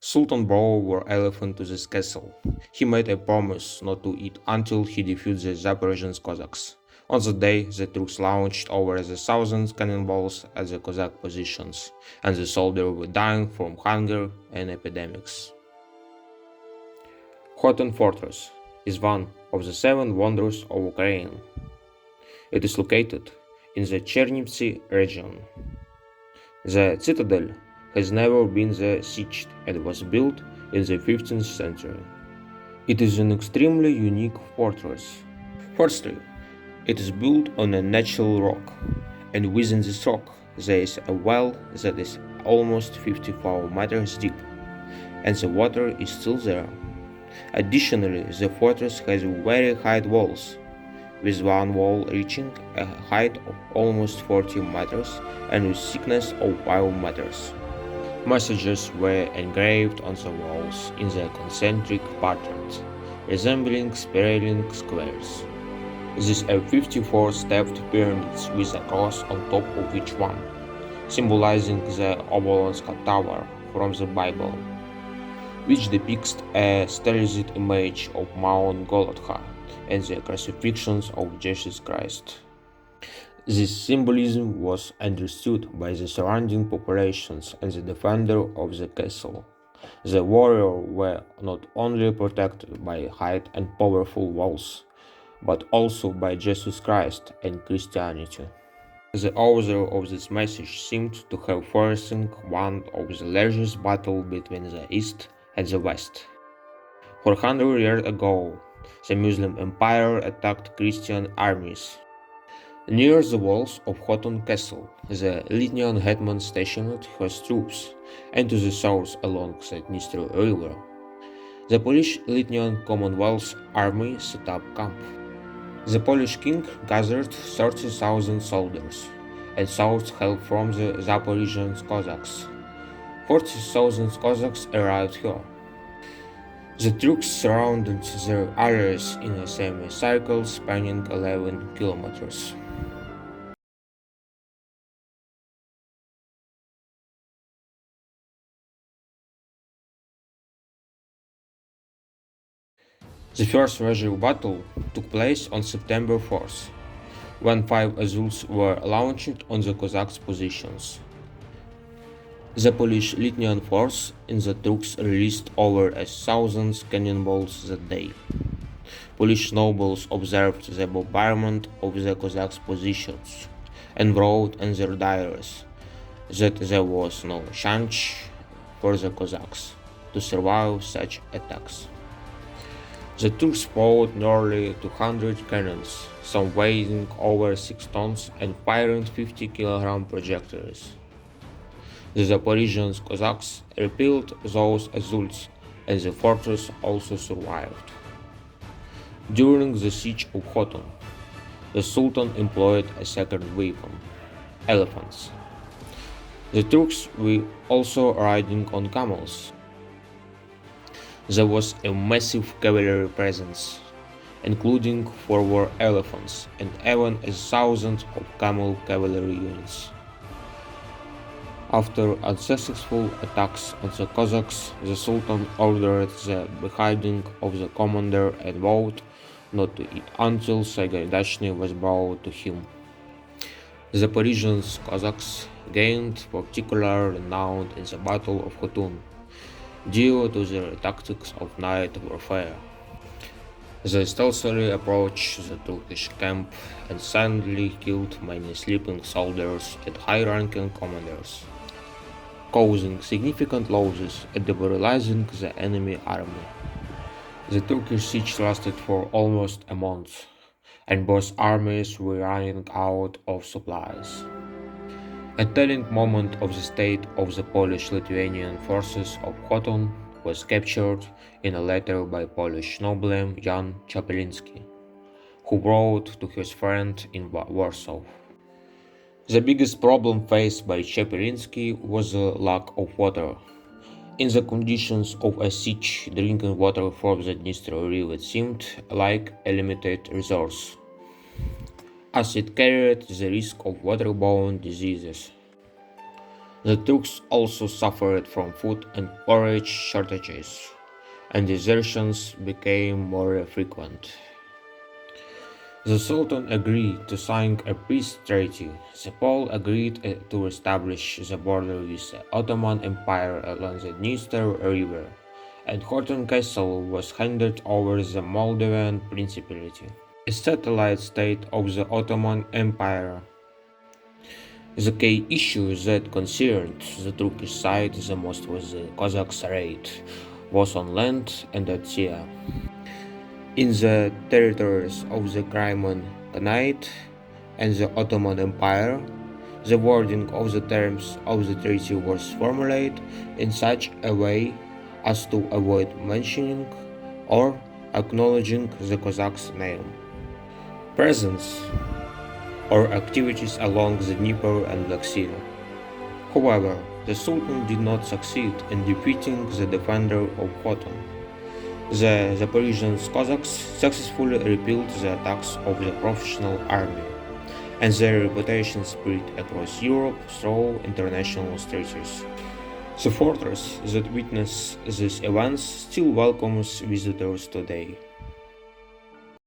Sultan brought war elephant to this castle. He made a promise not to eat until he defeated the Zaporozhian Cossacks. On the day, the troops launched over the thousand cannonballs at the Cossack positions, and the soldiers were dying from hunger and epidemics. Khotyn Fortress is one of the seven wonders of Ukraine. It is located in the Chernivtsi region. The citadel has never been sieged and was built in the 15th century. It is an extremely unique fortress. Firstly, it is built on a natural rock, and within this rock there is a well that is almost 54 meters deep, and the water is still there. Additionally, the fortress has very high walls, with one wall reaching a height of almost 40 meters and with thickness of 5 meters. Messages were engraved on the walls in the concentric patterns, resembling spiraling squares. These are 54 stepped pyramids with a cross on top of each one, symbolizing the Obolonska Tower from the Bible, which depicts a stylized image of Mount Golgotha and the crucifixions of Jesus Christ. This symbolism was understood by the surrounding populations and the defender of the castle. The warriors were not only protected by high and powerful walls, but also by Jesus Christ and Christianity. The author of this message seemed to have foreseen one of the largest battles between the East and the West. 400 years ago, the Muslim Empire attacked Christian armies. Near the walls of Khotyn Castle, the Lithuanian hetman stationed his troops, and to the south along the Dniester River, the Polish-Lithuanian Commonwealth Army set up camp. The Polish king gathered 30,000 soldiers and sought help from the Zaporozhian Cossacks. 40,000 Cossacks arrived here. The troops surrounded their areas in a semicircle spanning 11 kilometers. The first major battle took place on September 4th, when 5 Azuls were launched on the Cossacks' positions. The Polish-Lithuanian force in the troops released over 1,000 cannonballs that day. Polish nobles observed the bombardment of the Cossacks' positions and wrote in their diaries that there was no chance for the Cossacks to survive such attacks. The troops fired nearly 200 cannons, some weighing over 6 tons and firing 50-kilogram projectiles. The Zaporozhian Cossacks repelled those Azuls, and the fortress also survived. During the siege of Khotyn, the Sultan employed a second weapon, elephants. The troops were also riding on camels. There was a massive cavalry presence, including 4 war elephants and even 1,000 of camel cavalry units. After unsuccessful attacks on the Cossacks, the Sultan ordered the beheading of the commander and vowed not to eat until Sagaidaschny was brought to him. The Zaporozhian Cossacks gained particular renown in the Battle of Khotyn, due to their tactics of night warfare. They stealthily approached the Turkish camp and silently killed many sleeping soldiers and high-ranking commanders, causing significant losses and demoralizing the enemy army. The Turkish siege lasted for almost a month, and both armies were running out of supplies. A telling moment of the state of the Polish-Lithuanian forces of Khotyn was captured in a letter by Polish nobleman Jan Czapeliński, who wrote to his friend in Warsaw. The biggest problem faced by Czapeliński was the lack of water. In the conditions of a siege, drinking water from the Dniester River seemed like a limited resource, as it carried the risk of waterborne diseases. The Turks also suffered from food and forage shortages, and desertions became more frequent. The Sultan agreed to sign a peace treaty. The Pole agreed to establish the border with the Ottoman Empire along the Dniester River, and Khotyn Castle was handed over the Moldavian Principality, a satellite state of the Ottoman Empire. The key issue that concerned the Turkish side the most was the Cossacks' raid, both on land and at sea. In the territories of the Crimean Khanate and the Ottoman Empire, the wording of the terms of the treaty was formulated in such a way as to avoid mentioning or acknowledging the Cossacks' name, presence, or activities along the Dnieper and Black Sea. However, the Sultan did not succeed in defeating the defender of Khotyn. The Zaporozhian Cossacks successfully repelled the attacks of the professional army, and their reputation spread across Europe through international treaties. The fortress that witnessed these events still welcomes visitors today.